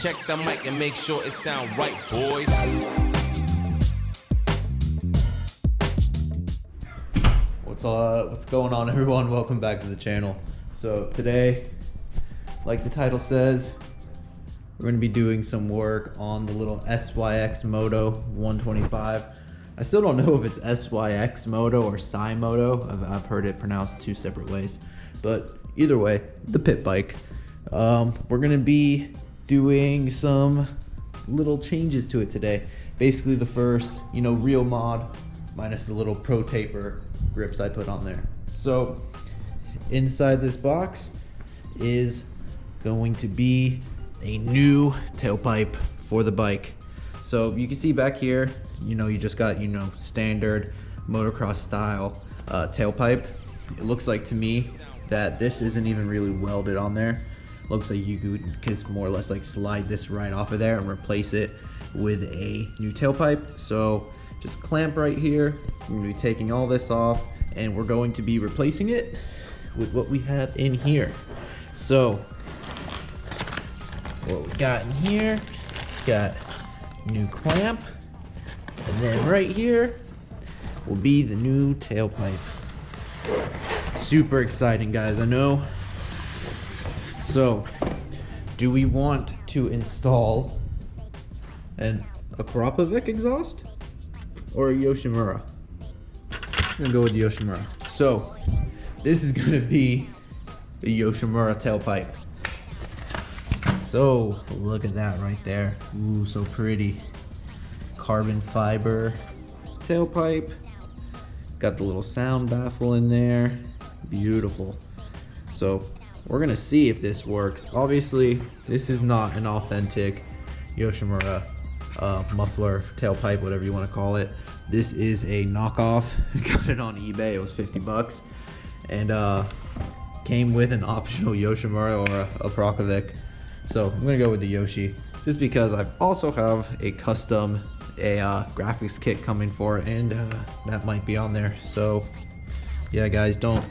check the mic and make sure it sound right, boys. What's going on, everyone? Welcome back to the channel. So today, like the title says, we're going to be doing some work on the little SYX Moto 125. I still don't know if it's SYX Moto or SYXMoto. I've heard it pronounced two separate ways, but either way, the pit bike. We're going to be doing some little changes to it today. Basically the first, real mod minus the little pro taper grips I put on there. So inside this box is going to be a new tailpipe for the bike. So you can see back here, you just got, standard motocross style tailpipe. It looks like to me that this isn't even really welded on there. Looks like you could just more or less like slide this right off of there and replace it with a new tailpipe. So just clamp right here. We're gonna be taking all this off and we're going to be replacing it with what we have in here. So what we got in here, got new clamp, and then right here will be the new tailpipe. Super exciting, guys, I know. So do we want to install a Krapovic exhaust or a Yoshimura? I'm gonna go with the Yoshimura. So this is gonna be the Yoshimura tailpipe. So look at that right there. Ooh, so pretty. Carbon fiber tailpipe. Got the little sound baffle in there. Beautiful. So we're gonna see if this works. Obviously, this is not an authentic Yoshimura muffler, tailpipe, whatever you want to call it. This is a knockoff. I got it on eBay. It was 50 bucks, and came with an optional Yoshimura or a Krapovic. So I'm gonna go with the Yoshi, just because I also have a custom graphics kit coming for it, and that might be on there. So yeah, guys, don't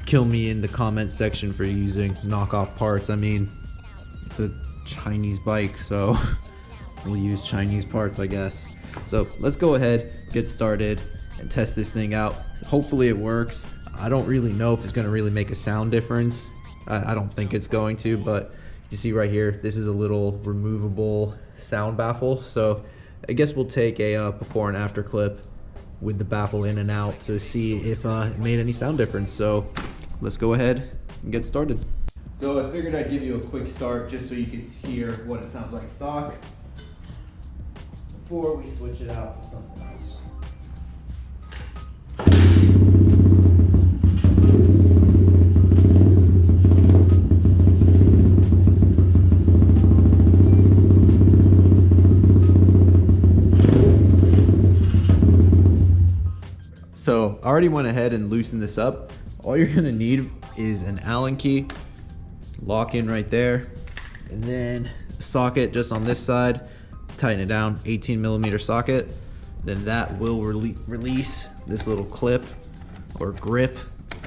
kill me in the comment section for using knockoff parts. I mean, it's a Chinese bike, so we'll use Chinese parts, I guess. So let's go ahead, get started, and test this thing out. Hopefully it works. I don't really know if it's gonna really make a sound difference. I don't think it's going to, but you see right here, this is a little removable sound baffle. So I guess we'll take a before and after clip with the baffle in and out to see if it made any sound difference. So let's go ahead and get started. So I figured I'd give you a quick start just so you can hear what it sounds like stock before we switch it out to something else. So I already went ahead and loosened this up. All you're gonna need is an Allen key, lock in right there, and then a socket just on this side, tighten it down, 18mm socket. Then that will release this little clip or grip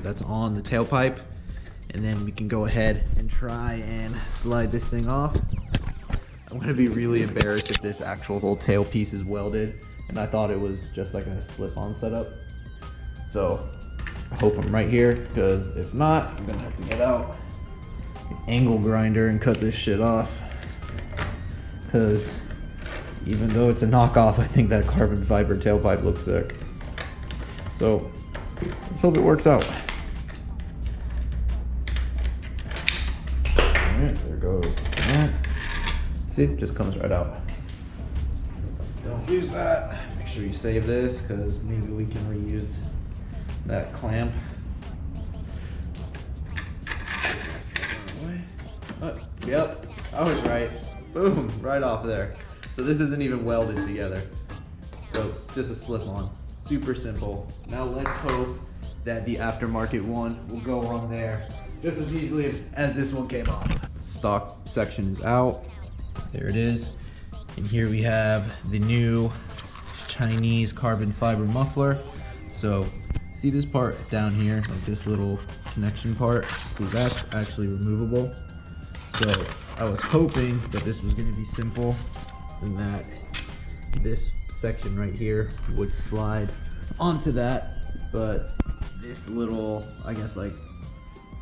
that's on the tailpipe. And then we can go ahead and try and slide this thing off. I'm gonna be really embarrassed if this actual whole tail piece is welded and I thought it was just like a slip-on setup. So I hope I'm right here, because if not, I'm gonna have to get out an angle grinder and cut this shit off. Because even though it's a knockoff, I think that carbon fiber tailpipe looks sick. So let's hope it works out. Alright, there goes that. See, it just comes right out. Don't use that. Make sure you save this, because maybe we can reuse that clamp. Yep, I was right. Boom, right off there. So this isn't even welded together. So just a slip-on, super simple. Now let's hope that the aftermarket one will go on there just as easily as this one came off. Stock section is out. There it is. And here we have the new Chinese carbon fiber muffler. So see this part down here, like this little connection part? See, that's actually removable. So I was hoping that this was gonna be simple and that this section right here would slide onto that, but this little, I guess like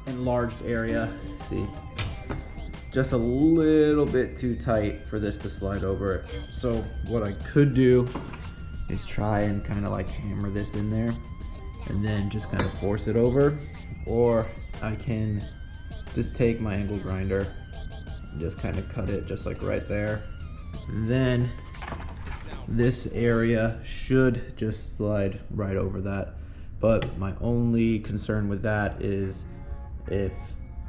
enlarged area, see, it's just a little bit too tight for this to slide over it. So what I could do is try and kind of like hammer this in there and then just kind of force it over, or I can just take my angle grinder and just kind of cut it just like right there. And then this area should just slide right over that. But my only concern with that is if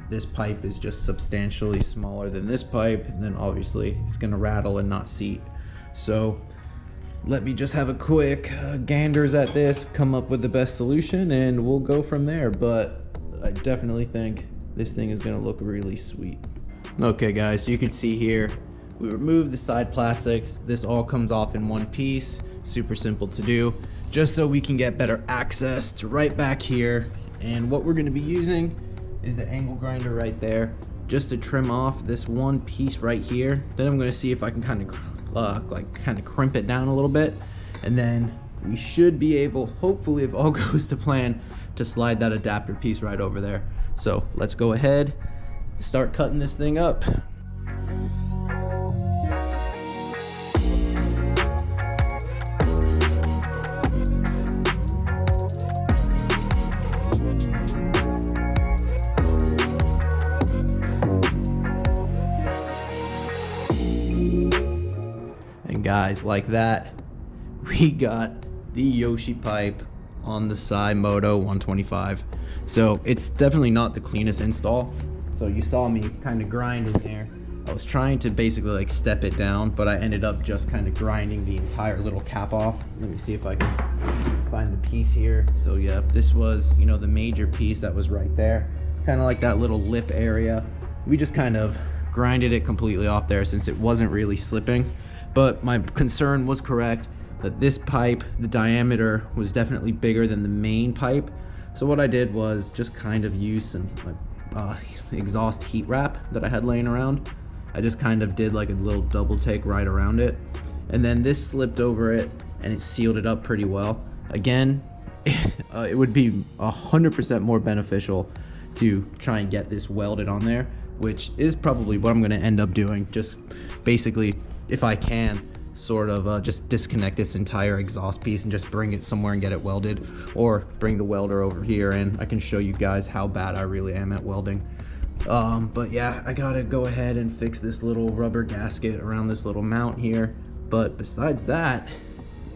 this pipe is just substantially smaller than this pipe, then obviously it's gonna rattle and not seat. So let me just have a quick ganders at this, come up with the best solution, and we'll go from there. But I definitely think this thing is gonna look really sweet. Okay guys, you can see here, we removed the side plastics. This all comes off in one piece, super simple to do, just so we can get better access to right back here. And what we're gonna be using is the angle grinder right there, just to trim off this one piece right here. Then I'm gonna see if I can kind of crimp it down a little bit, and then we should be able, hopefully if all goes to plan, to slide that adapter piece right over there. So let's go ahead, start cutting this thing up. Guys, like that, we got the Yoshi pipe on the SYX Moto 125. So it's definitely not the cleanest install. So you saw me kind of grind in there. I was trying to basically like step it down, but I ended up just kind of grinding the entire little cap off. Let me see if I can find the piece here. So yeah, this was, you know, the major piece that was right there, kind of like that little lip area. We just kind of grinded it completely off there since it wasn't really slipping. But my concern was correct, that this pipe, the diameter was definitely bigger than the main pipe. So what I did was just kind of use some exhaust heat wrap that I had laying around. I just kind of did like a little double take right around it. And then this slipped over it and it sealed it up pretty well. Again, it would be 100% more beneficial to try and get this welded on there, which is probably what I'm gonna end up doing. Just basically, if I can, sort of just disconnect this entire exhaust piece and just bring it somewhere and get it welded, or bring the welder over here and I can show you guys how bad I really am at welding. But yeah, I gotta go ahead and fix this little rubber gasket around this little mount here. But besides that,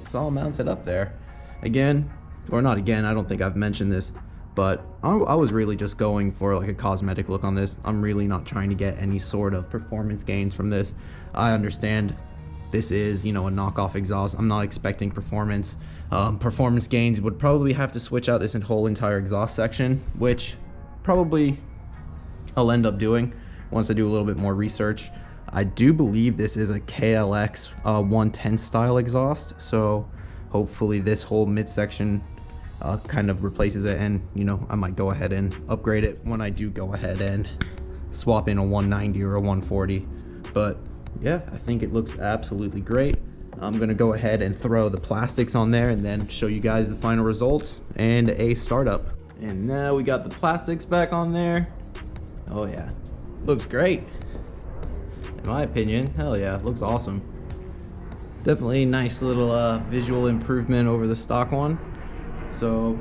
it's all mounted up there. Again, or not again, I don't think I've mentioned this, but I was really just going for like a cosmetic look on this. I'm really not trying to get any sort of performance gains from this. I understand this is, you know, a knockoff exhaust. I'm not expecting performance. Performance gains would probably have to switch out this whole entire exhaust section, which probably I'll end up doing once I do a little bit more research. I do believe this is a KLX 110 style exhaust, so hopefully this whole midsection kind of replaces it, and you know, I might go ahead and upgrade it when I do go ahead and swap in a 190 or a 140. But yeah, I think it looks absolutely great. I'm gonna go ahead and throw the plastics on there and then show you guys the final results and a startup. And now we got the plastics back on there. Oh yeah, looks great. In my opinion, hell yeah, looks awesome. Definitely a nice little visual improvement over the stock one. So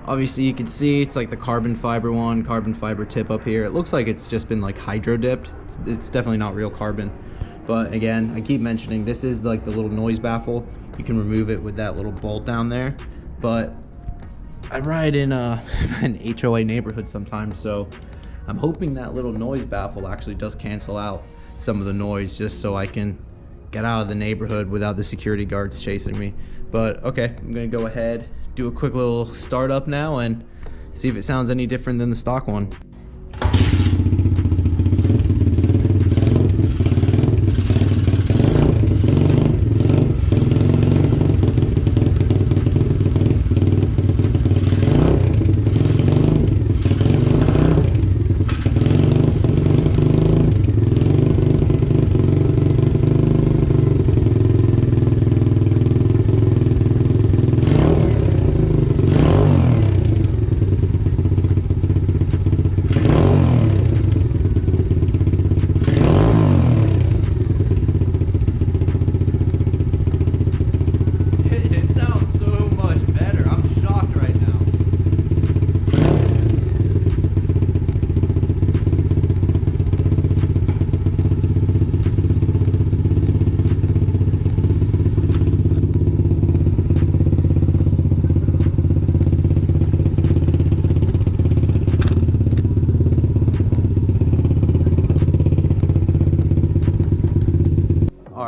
obviously you can see it's like the carbon fiber one, carbon fiber tip up here. It looks like it's just been like hydro dipped. It's definitely not real carbon. But again, I keep mentioning this is like the little noise baffle. You can remove it with that little bolt down there. But I ride in an HOA neighborhood sometimes, so I'm hoping that little noise baffle actually does cancel out some of the noise, just so I can get out of the neighborhood without the security guards chasing me. But okay, I'm gonna go ahead, do a quick little startup now and see if it sounds any different than the stock one.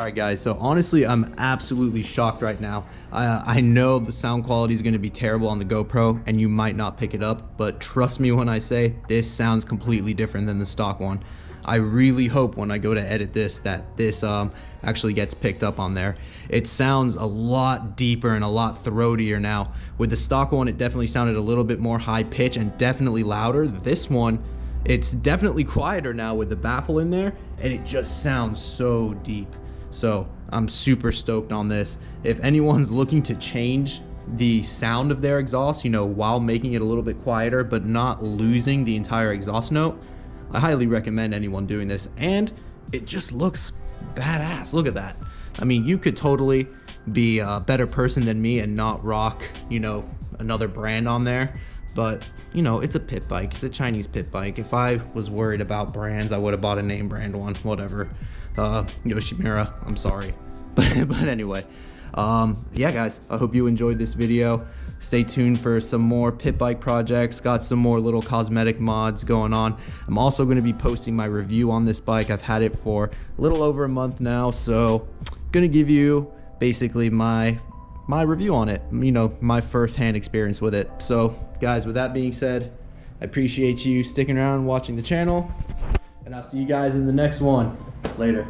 Alright guys, so honestly I'm absolutely shocked right now. I know the sound quality is going to be terrible on the GoPro and you might not pick it up, but trust me when I say this sounds completely different than the stock one. I really hope when I go to edit this that this actually gets picked up on there. It sounds a lot deeper and a lot throatier now. With the stock one, it definitely sounded a little bit more high pitch and definitely louder. This one, it's definitely quieter now with the baffle in there, and it just sounds so deep. So I'm super stoked on this. If anyone's looking to change the sound of their exhaust, you know, while making it a little bit quieter but not losing the entire exhaust note, I highly recommend anyone doing this. And it just looks badass. Look at that. I mean, you could totally be a better person than me and not rock, you know, another brand on there. But, you know, it's a pit bike. It's a Chinese pit bike. If I was worried about brands, I would have bought a name brand one. Whatever. Yoshimura, I'm sorry. But anyway, yeah, guys, I hope you enjoyed this video. Stay tuned for some more pit bike projects. Got some more little cosmetic mods going on. I'm also going to be posting my review on this bike. I've had it for a little over a month now, so going to give you basically my review on it, you know, my first-hand experience with it. So guys, with that being said, I appreciate you sticking around and watching the channel, and I'll see you guys in the next one. Later.